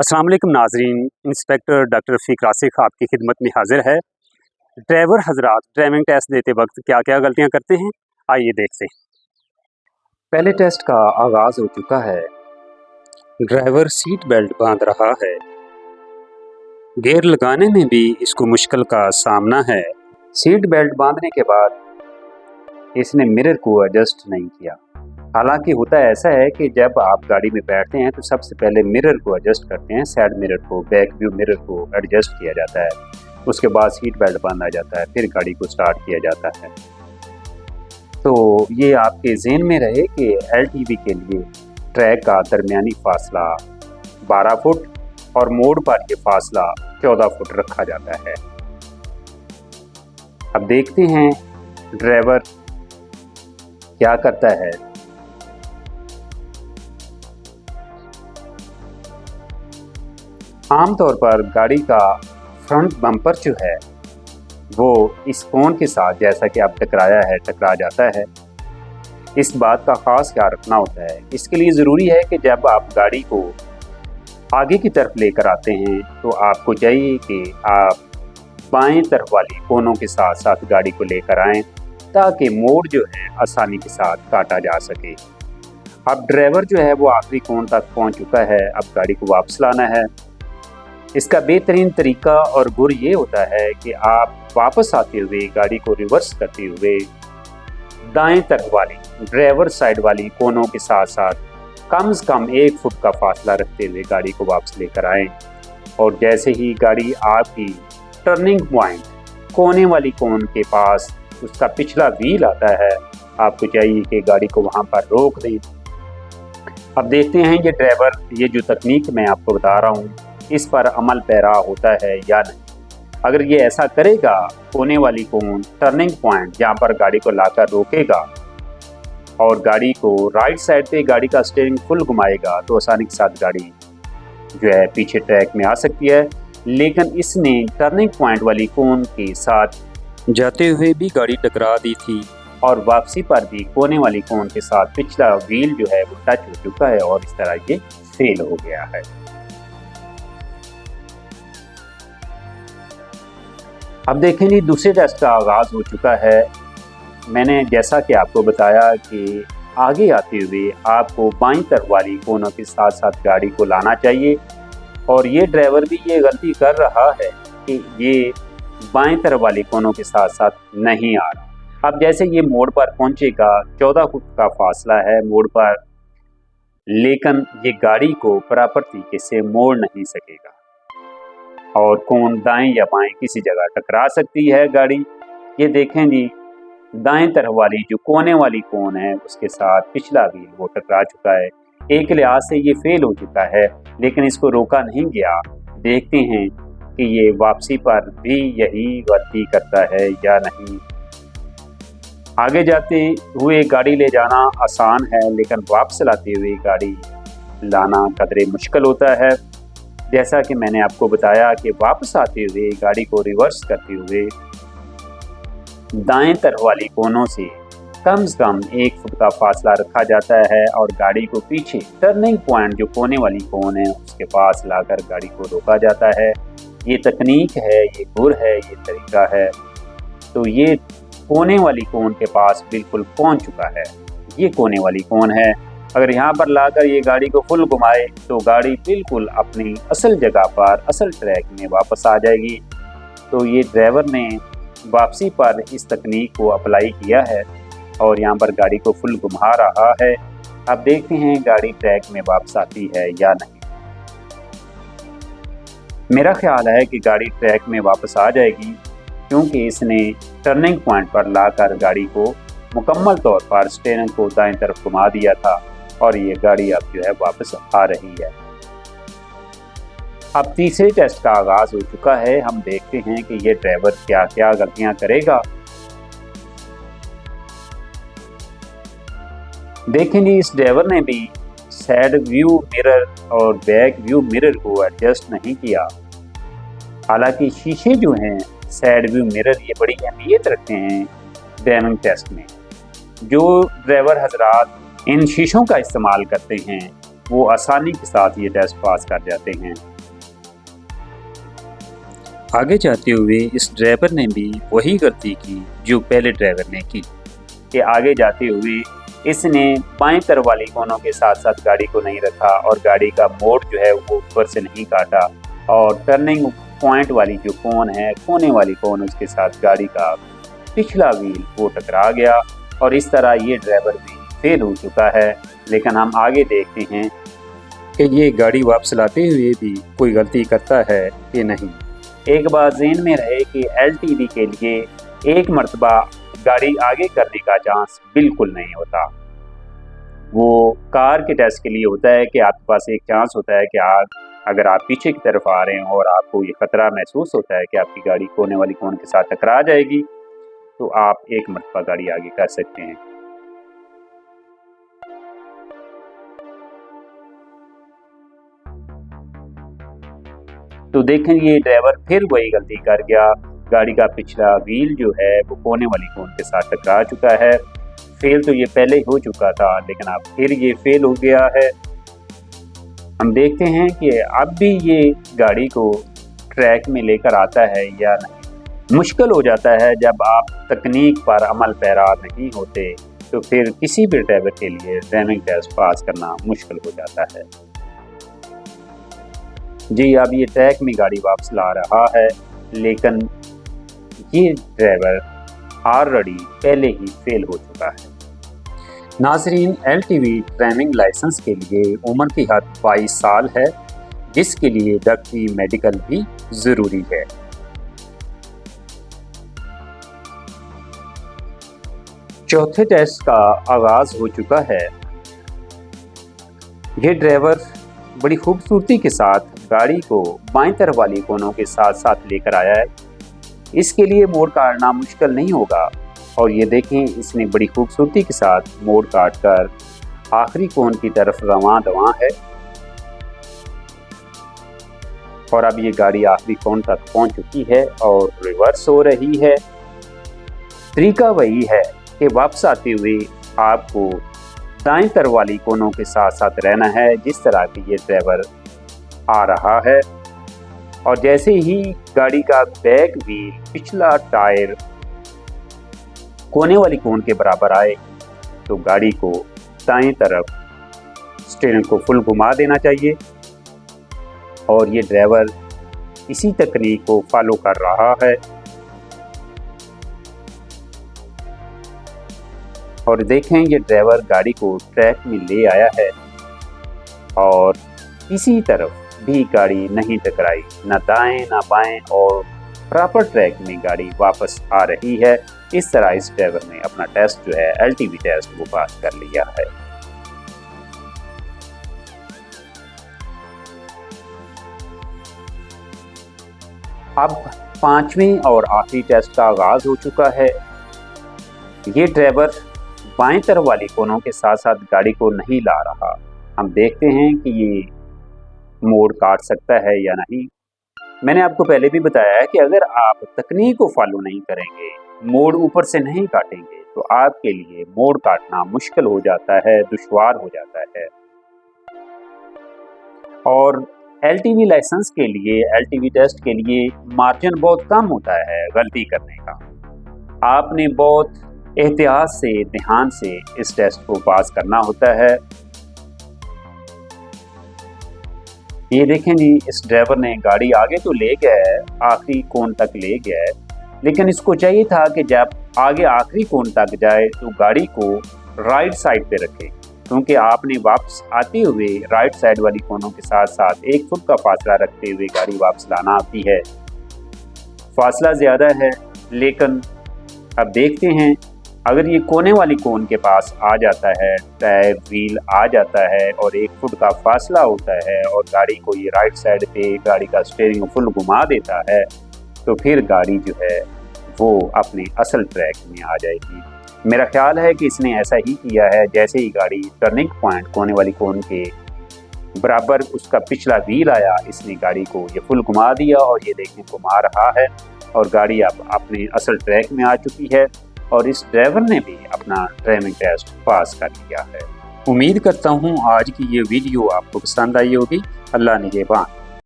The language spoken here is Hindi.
अस्सलाम वालेकुम नाजरीन, इंस्पेक्टर डॉक्टर रफ़ीक रासिक आपकी खिदमत में हाजिर है। ड्राइवर हजरात ड्राइविंग टेस्ट देते वक्त क्या क्या गलतियां करते हैं, आइए देखते हैं। पहले टेस्ट का आगाज़ हो चुका है। ड्राइवर सीट बेल्ट बांध रहा है। गियर लगाने में भी इसको मुश्किल का सामना है। सीट बेल्ट बांधने के बाद इसने मिरर को एडजस्ट नहीं किया। हालांकि होता ऐसा है कि जब आप गाड़ी में बैठते हैं तो सबसे पहले मिरर को एडजस्ट करते हैं, साइड मिरर को, बैक व्यू मिरर को एडजस्ट किया जाता है। उसके बाद सीट बेल्ट बांधा जाता है, फिर गाड़ी को स्टार्ट किया जाता है। तो ये आपके ज़हन में रहे कि एलटीवी के लिए ट्रैक का दरमियानी फासला 12 फुट और मोड़ पर ये फासला 14 फुट रखा जाता है। अब देखते हैं ड्राइवर क्या करता है। आमतौर पर गाड़ी का फ्रंट बम्पर जो है वो इस कोन के साथ, जैसा कि आप टकराया है, टकरा जाता है। इस बात का ख़ास ख्याल रखना होता है। इसके लिए ज़रूरी है कि जब आप गाड़ी को आगे की तरफ लेकर आते हैं तो आपको चाहिए कि आप बाएं तरफ वाली कोनों के साथ साथ गाड़ी को लेकर आएं, ताकि मोड़ जो है आसानी के साथ काटा जा सके। अब ड्राइवर जो है वो आखिरी कोन तक पहुंच चुका है। अब गाड़ी को वापस लाना है। इसका बेहतरीन तरीका और गुर ये होता है कि आप वापस आते हुए गाड़ी को रिवर्स करते हुए दाएं तरफ वाली ड्राइवर साइड वाली कोनों के साथ साथ कम से कम 1 फुट का फासला रखते हुए गाड़ी को वापस लेकर आएं। और जैसे ही गाड़ी आपकी टर्निंग पॉइंट कोने वाली कोन के पास उसका पिछला व्हील आता है, आपको चाहिए कि गाड़ी को वहां पर रोक दें। अब देखते हैं ये ड्राइवर ये जो तकनीक मैं आपको बता रहा हूँ इस पर अमल पैरा होता है या नहीं। अगर ये ऐसा करेगा, कोने वाली कोन टर्निंग पॉइंट जहाँ पर गाड़ी को लाकर रोकेगा और गाड़ी को राइट साइड पे गाड़ी का स्टीयरिंग फुल घुमाएगा, तो आसानी के साथ गाड़ी जो है पीछे ट्रैक में आ सकती है। लेकिन इसने टर्निंग पॉइंट वाली कोन के साथ जाते हुए भी गाड़ी टकरा दी थी और वापसी पर भी कोने वाली कोन के साथ पिछला व्हील जो है वो टच हो चुका है और इस तरह ये फेल हो गया है। अब देखें जी, दूसरे टेस्ट का आगाज़ हो चुका है। मैंने जैसा कि आपको बताया कि आगे आते हुए आपको बाईं तरफ वाली कोनों के साथ साथ गाड़ी को लाना चाहिए, और ये ड्राइवर भी ये गलती कर रहा है कि ये बाएं तरफ वाली कोनों के साथ साथ नहीं आ रहा। अब जैसे ये मोड़ पर पहुंचेगा, 14 फुट का फासला है मोड़ पर, लेकिन ये गाड़ी को प्रॉपर तरीके से मोड़ नहीं सकेगा और कोन दाएं या बाएं किसी जगह टकरा सकती है गाड़ी। ये देखें जी, दाएं तरफ वाली जो कोने वाली कोन है उसके साथ पिछला व्हील वो टकरा चुका है। एक लिहाज से ये फेल हो चुका है, लेकिन इसको रोका नहीं गया। देखते हैं कि ये वापसी पर भी यही गलती करता है या नहीं। आगे जाते हुए गाड़ी ले जाना आसान है, लेकिन वापस लाते हुए गाड़ी लाना कदरे मुश्किल होता है। जैसा कि मैंने आपको बताया कि वापस आते हुए गाड़ी को रिवर्स करते हुए दाएं तरफ वाली कोनों से कम 1 फुट का फासला रखा जाता है और गाड़ी को पीछे टर्निंग पॉइंट जो कोने वाली कोन है उसके पास लाकर गाड़ी को रोका जाता है। ये तकनीक है, ये गुर है, ये तरीका है। तो ये कोने वाली कोन के पास बिल्कुल पहुंच चुका है। ये कोने वाली कोन है। अगर यहाँ पर लाकर ये गाड़ी को फुल घुमाए तो गाड़ी बिल्कुल अपनी असल जगह पर, असल ट्रैक में वापस आ जाएगी। तो ये ड्राइवर ने वापसी पर इस तकनीक को अप्लाई किया है और यहाँ पर गाड़ी को फुल घुमा रहा है। अब देखते हैं गाड़ी ट्रैक में वापस आती है या नहीं। मेरा ख्याल है कि गाड़ी ट्रैक में वापस आ जाएगी, क्योंकि इसने टर्निंग पॉइंट पर लाकर गाड़ी को मुकम्मल तौर पर स्टीयरिंग को दाएं तरफ घुमा दिया था और ये गाड़ी अब जो है वापस आ रही है। अब तीसरे टेस्ट का आगाज हो चुका है। हम देखते हैं कि ये ड्राइवर क्या क्या गलतियां करेगा। देखें जी, इस ड्राइवर ने भी साइड व्यू मिरर और बैक व्यू मिरर को एडजस्ट नहीं किया। हालांकि शीशे जो हैं, साइड व्यू मिरर, ये बड़ी अहमियत रखते हैं ड्राइविंग टेस्ट में। जो ड्राइवर हजरात इन शीशों का इस्तेमाल करते हैं वो आसानी के साथ ये टेस्ट पास कर जाते हैं। आगे जाते हुए इस ड्राइवर ने भी वही गलती की जो पहले ड्राइवर ने की कि आगे जाते हुए इसने बाएं तरफ वाली कोनों के साथ साथ गाड़ी को नहीं रखा और गाड़ी का मोड़ जो है वो ऊपर से नहीं काटा और टर्निंग पॉइंट वाली जो कोन है, कोने वाली कोन, उसके साथ गाड़ी का पिछला व्हील वो टकरा गया और इस तरह ये ड्राइवर भी फेल हो चुका है। लेकिन हम आगे देखते हैं कि ये गाड़ी वापस लाते हुए भी कोई गलती करता है कि नहीं। एक बात ज़हन में रहे कि LTV के लिए एक मर्तबा गाड़ी आगे करने का चांस बिल्कुल नहीं होता। वो कार के टेस्ट के लिए होता है कि आपके पास एक चांस होता है कि अगर आप पीछे की तरफ आ रहे हैं और आपको ये खतरा महसूस होता है कि आपकी गाड़ी कोने वाली कोन के साथ टकरा जाएगी, तो आप एक मर्तबा गाड़ी आगे कर सकते हैं। तो देखें, ये ड्राइवर फिर वही गलती कर गया। गाड़ी का पिछला व्हील जो है वो कोने वाली कोन के साथ टकरा चुका है। फेल तो ये पहले ही हो चुका था, लेकिन अब फिर ये फेल हो गया है। हम देखते हैं कि अब भी ये गाड़ी को ट्रैक में लेकर आता है या नहीं। मुश्किल हो जाता है जब आप तकनीक पर अमल पैरा नहीं होते, तो फिर किसी भी ड्राइवर के लिए ड्राइविंग टेस्ट पास करना मुश्किल हो जाता है। जी, अब ये ट्रैक में गाड़ी वापस ला रहा है, लेकिन ये ड्राइवर ऑलरेडी पहले ही फेल हो चुका है। नाज़रीन, LTV ड्राइविंग लाइसेंस के लिए उम्र की हद 22 साल है, जिसके लिए डॉक्टरी मेडिकल भी ज़रूरी है। चौथे टेस्ट का आगाज़ हो चुका है। ये ड्राइवर बड़ी खूबसूरती के साथ गाड़ी को बाएं तरफ वाली कोनों के साथ साथ लेकर आया है। इसके लिए मोड़ काटना मुश्किल नहीं होगा और ये देखें, इसने बड़ी खूबसूरती के साथ मोड़ काट कर आखिरी कोन की तरफ रवां दवां है और अब ये गाड़ी आखिरी कोन तक पहुंच चुकी है और रिवर्स हो रही है। तरीका वही है कि वापस आते हुए आपको दाएं तरफ वाली कोनों के साथ साथ रहना है, जिस तरह की ये ड्राइवर आ रहा है। और जैसे ही गाड़ी का बैक व्हील, पिछला टायर कोने वाली कोन के बराबर आए, तो गाड़ी को दाएं तरफ स्टीयरिंग को फुल घुमा देना चाहिए और ये ड्राइवर इसी तकनीक को फॉलो कर रहा है। और देखें, ये ड्राइवर गाड़ी को ट्रैक में ले आया है और किसी तरफ भी गाड़ी नहीं टकराई, ना दाएं ना बाएं, और प्रॉपर ट्रैक में गाड़ी वापस आ रही है। इस तरह इस ड्राइवर ने अपना टेस्ट जो है LTV टेस्ट वो पास कर लिया है। अब पांचवें और आखिरी टेस्ट का आगाज हो चुका है। ये ड्राइवर बाएं तरफ वाली कोनों के साथ साथ गाड़ी को नहीं ला रहा। हम देखते हैं कि ये मोड़ काट सकता है या नहीं। मैंने आपको पहले भी बताया है कि अगर आप तकनीक को फॉलो नहीं करेंगे, मोड़ ऊपर से नहीं काटेंगे, तो आपके लिए मोड़ काटना मुश्किल हो जाता है, दुश्वार हो जाता है। और LTV लाइसेंस के लिए, LTV टेस्ट के लिए मार्जिन बहुत कम होता है गलती करने का। आपने बहुत एहतियात से, ध्यान से इस टेस्ट को पास करना होता है। ये देखें जी, इस ड्राइवर ने गाड़ी आगे तो ले गया है, आखिरी कोन तक ले गया है, लेकिन इसको चाहिए था कि जब आगे आखिरी कोन तक जाए तो गाड़ी को राइट साइड पे रखे, क्योंकि आपने वापस आते हुए राइट साइड वाली कोनों के साथ साथ 1 फुट का फासला रखते हुए गाड़ी वापस लाना आती है। फासला ज़्यादा है, लेकिन अब देखते हैं, अगर ये कोने वाली कोन के पास आ जाता है, टायर व्हील आ जाता है और 1 फुट का फासला होता है और गाड़ी को ये राइट साइड पे गाड़ी का स्टीयरिंग फुल घुमा देता है, तो फिर गाड़ी जो है वो अपने असल ट्रैक में आ जाएगी। मेरा ख्याल है कि इसने ऐसा ही किया है। जैसे ही गाड़ी टर्निंग पॉइंट कोने वाली कोन के बराबर उसका पिछला व्हील आया, इसने गाड़ी को ये फुल घुमा दिया और ये देखने को घुमा रहा है और गाड़ी अब अपने असल ट्रैक में आ चुकी है और इस ड्राइवर ने भी अपना ड्राइविंग टेस्ट पास कर लिया है। उम्मीद करता हूँ आज की ये वीडियो आपको पसंद आई होगी। अल्लाह निगहबान।